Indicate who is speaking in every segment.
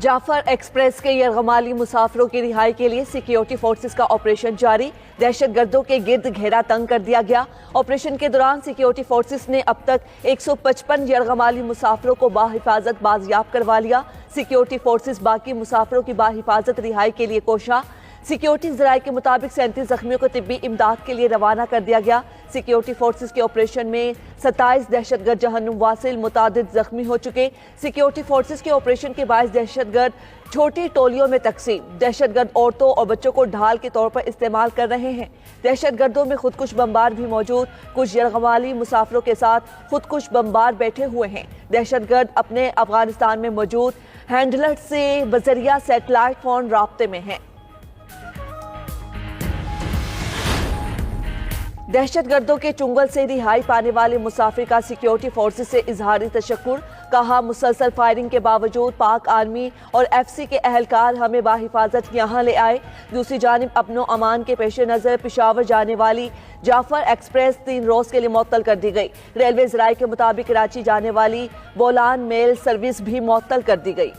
Speaker 1: Jafar express के यरगमाली मुसाफिरों की रिहाई के लिए सिक्योरिटी फोर्सेस का ऑपरेशन जारी। दहशतगर्दों के गिर्द घेरा तंग कर दिया गया। ऑपरेशन के दौरान सिक्योरिटी फोर्सेस ने अब तक 155 यरगमाली मुसाफिरों को बाहिफाजत बाजियाब करवा लिया। सिक्योरिटी फोर्सेस बाकी मुसाफिरों की बाहिफाजत रिहाई के लिए कोशा। सिक्योरिटी जराये के मुताबिक 37 जख्मियों को तिब्बी इमदाद के लिए रवाना कर दिया गया। सिक्योरिटी फोर्सेस के ऑपरेशन में 27 दहशतगर्द जहन्नुम वासिल मुतादिद जख्मी हो चुके। सिक्योरिटी फोर्सेस के ऑपरेशन के बायस दहशतगर्द छोटी टोलियों में तकसीम। दहशतगर्द औरतों और बच्चों को ढाल के तौर पर इस्तेमाल कर रहे हैं। दहशतगर्दों में खुदकुश बमबार भी मौजूद। कुछ यरगमाली मुसाफिरों के साथ खुदकुश बमबार बैठे हुए हैं। दहशतगर्द अपने अफगानिस्तान में मौजूद हैंडलर से बजरिया सैटेलाइट फोन राब्ते में हैं। दहशतगर्दों के चुंगल से रिहाई पाने वाले मुसाफिर का सिक्योरिटी फोर्सेस से इजहारी तशक्कुर। कहा, मुसलसल फायरिंग के बावजूद पाक आर्मी और FC के अहलकार हमें बाहिफाजत यहाँ ले आए। दूसरी जानिब अमनो अमान के पेश नज़र पेशावर जाने वाली जाफर एक्सप्रेस 3 रोज के लिए मुअत्तल कर दी गई। रेलवे ज़राए के मुताबिक कराची जाने वाली बोलान मेल सर्विस भी मुअत्तल कर दी गई।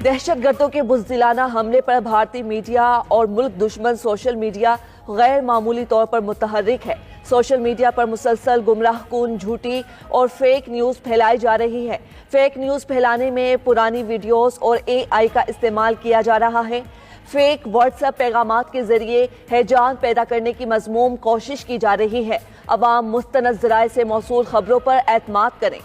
Speaker 1: दहशतगर्दों के बुज़दिलाना हमले पर भारतीय मीडिया और मुल्क दुश्मन सोशल मीडिया गैर मामूली तौर पर मुतहर्रिक है। सोशल मीडिया पर मुसलसल गुमराहकुन, झूठी और फेक न्यूज़ फैलाई जा रही है। फेक न्यूज़ फैलाने में पुरानी वीडियोस और AI का इस्तेमाल किया जा रहा है। फेक व्हाट्सएप पैगामात के जरिए हैजान पैदा करने की मज़मूम कोशिश की जा रही है। अवाम मुस्तनद ज़राए से मौसूल खबरों पर एतमाद करें।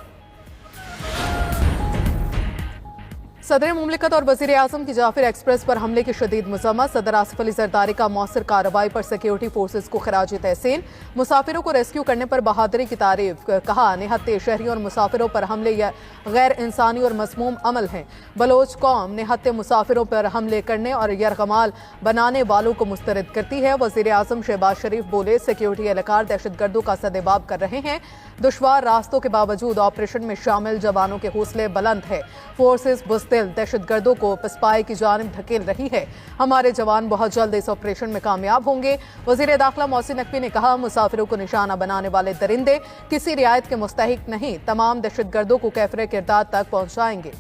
Speaker 2: सदर मुमलिकत और वज़ीर आज़म की जाफर एक्सप्रेस पर हमले की शदीद मज़म्मत। सदर आसिफ अली ज़रदारी का मौसर कार्रवाई पर सिक्योरिटी फोर्सेस को खराज तहसीन। मुसाफिरों को रेस्क्यू करने पर बहादुरी की तारीफ। कहा, निहत्ते शहरियों और मुसाफिरों पर हमले या गैर इंसानी और मज़मूम अमल हैं। बलोच कौम निहत्ते मुसाफिरों पर हमले करने और यरगमाल बनाने वालों को मुस्तरद करती है। वज़ीर आज़म शहबाज शरीफ बोले, सिक्योरिटी एहलकार दहशतगर्दों का सदेबाब कर रहे हैं। दुश्वार रास्तों के बावजूद ऑपरेशन में शामिल जवानों के हौसले बुलंद है। फोर्सेस बुज़दिल दहशतगर्दों को पसपाई की जानिब धकेल रही है। हमारे जवान बहुत जल्द इस ऑपरेशन में कामयाब होंगे। वज़ीर दाखिला मोहसिन नकवी ने कहा, मुसाफिरों को निशाना बनाने वाले दरिंदे किसी रियायत के मुस्तहिक नहीं, तमाम दहशतगर्दों को कैफरे किरदार तक पहुंचाएंगे।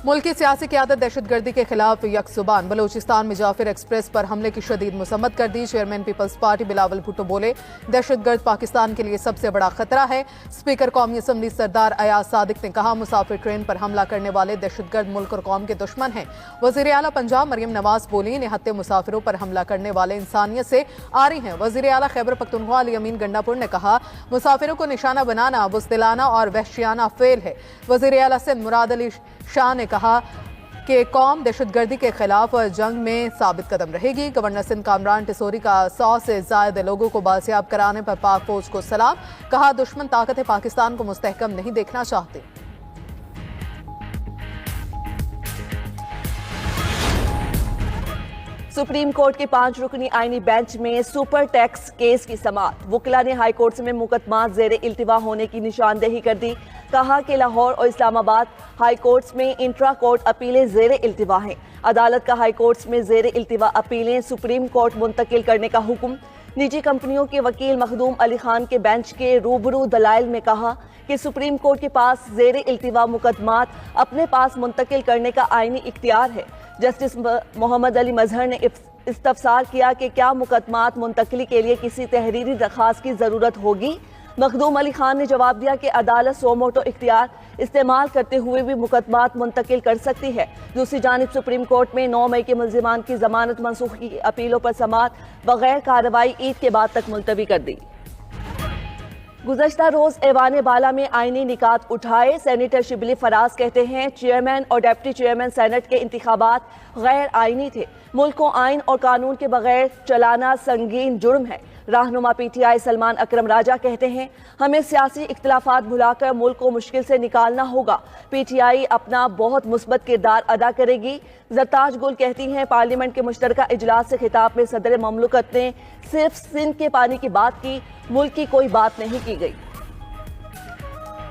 Speaker 2: मुल्क की सियासी क़यादत दहशतगर्दी के खिलाफ यकजुबान। बलोचिस्तान में जाफर एक्सप्रेस पर हमले की शदीद मसम्मत कर दी। Chairman Peoples Party Bilawal Bhutto बोले, दहशतगर्द पाकिस्तान के लिए सबसे बड़ा खतरा है। स्पीकर कौमी असम्बली सरदार अयाज सादिक ने कहा, मुसाफिर ट्रेन पर हमला करने वाले दहशतगर्द मुल्क और कौम के दुश्मन हैं। वज़ीर आला पंजाब मरियम नवाज बोली, निहत्ते मुसाफिरों पर हमला करने वाले इंसानियत से आरी हैं। वज़ीर आला खैबर पख्तूनख्वा अली अमीन गंडापुर ने कहा, मुसाफिरों को निशाना बनाना बुज़दिलाना और वहशियाना फेल है। वज़ीर आला सिंध मुराद अली शाह ने कहा कि कौम दहशतगर्दी के खिलाफ जंग में साबित कदम रहेगी। गवर्नर सिंध कामरान टिसोरी का 100 से ज्यादा लोगों को बाजियाब कराने पर पाक फौज को सलाम। कहा, दुश्मन ताकतें पाकिस्तान को मुस्तहकम नहीं देखना चाहते।
Speaker 1: सुप्रीम कोर्ट के 5 रुकनी आईनी बेंच में सुपर टैक्स केस की समाअत। वकीला ने हाई कोर्ट में मुकदमा ज़ेरे इल्तिवा होने की निशानदेही कर दी। कहा कि लाहौर और इस्लामाबाद हाई कोर्ट्स में इंट्रा कोर्ट अपीलें ज़ेरे इल्तिवा हैं। अदालत का हाई कोर्ट्स में ज़ेरे इल्तिवा अपीलें सुप्रीम कोर्ट मुंतकिल करने का हुक्म। निजी कंपनियों के वकील मखदूम अली खान के बेंच के रूबरू दलाइल में कहा कि सुप्रीम कोर्ट के पास ज़ेरे इल्तिवा मुकदमात अपने पास मुंतकिल करने का आईनी इख्तियार है। जस्टिस मोहम्मद अली मजहर ने इस्तफसार किया कि क्या मुकदमात मुंतकली के लिए किसी तहरीरी दरखास्त की ज़रूरत होगी। मखदूम अली खान ने जवाब दिया कि अदालत सो मोटो इख्तियार इस्तेमाल करते हुए भी मुकदमात मुंतकिल कर सकती है। दूसरी जानिब सुप्रीम कोर्ट में 9 मई के मुल्जिमान की जमानत मनसूखी की अपीलों पर समाअत बगैर कार्रवाई ईद के बाद तक मुलतवी कर दी। गुज़श्ता रोज ऐवान बाला में आईनी निकात उठाए। सेनेटर शिबली फराज कहते हैं, चेयरमैन और डिप्टी चेयरमैन सेनेट के इंतखाबात गैर आईनी थे। मुल्क को आइन और कानून के बगैर चलाना संगीन जुर्म है। रहनुमा PTI सलमान अकरम राजा कहते हैं, हमें सियासी इख्तिलाफात भुलाकर मुल्क को मुश्किल से निकालना होगा। PTI अपना बहुत मुस्बत किरदार अदा करेगी। जरताज गुल कहती हैं, पार्लियामेंट के मुश्तरका इजलास से खिताब में सदर ममलकत ने सिर्फ सिंध के पानी की बात की, मुल्क की कोई बात नहीं की गई।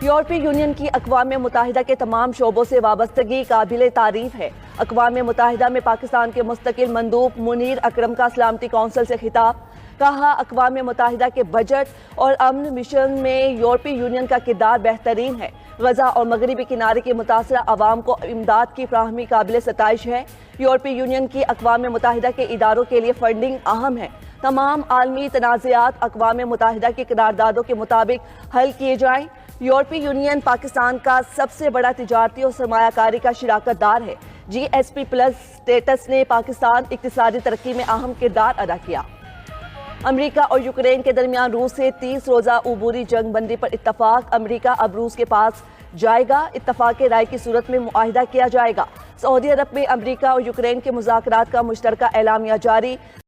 Speaker 1: यूरोपीय यूनियन की अक़वाम मुत्तहिदा के तमाम शोबों से वाबस्तगी काबिल तारीफ है। अक़वाम मुत्तहिदा में पाकिस्तान के मुस्तकिल मंदूब मुनीर अकरम का सलामती कौंसिल से खिताब। कहा, अक़वाम मुत्तहिदा के बजट और अमन मिशन में यूरोपीय यूनियन का किरदार बेहतरीन है। गजा और मगरबी किनारे के मुतासरा अवाम को इमदाद की फ्राहमी काबिल सताइश है। यूरोपीय यूनियन की अक़वाम मुत्तहिदा के इदारों के लिए फंडिंग अहम है। तमाम आलमी तनाज़ात अक़वाम मुत्तहिदा की करारदादों के मुताबिक हल किए जाएं। यूरोपीय यूनियन पाकिस्तान का सबसे बड़ा तिजारती और सरमायाकारी का शिराकतदार है। GSP प्लस स्टेटस ने पाकिस्तान इक़्तिसादी तरक्की में अहम किरदार अदा किया। अमेरिका और यूक्रेन के दरमियान रूस से 30 रोज़ा उबूरी जंग बंदी पर इत्तफाक। अमेरिका अब रूस के पास जाएगा। इत्तफाक राय की सूरत में मुआहिदा किया जाएगा। सऊदी अरब में अमेरिका और यूक्रेन के मुज़ाकरात का मुश्तरका एलामिया जारी।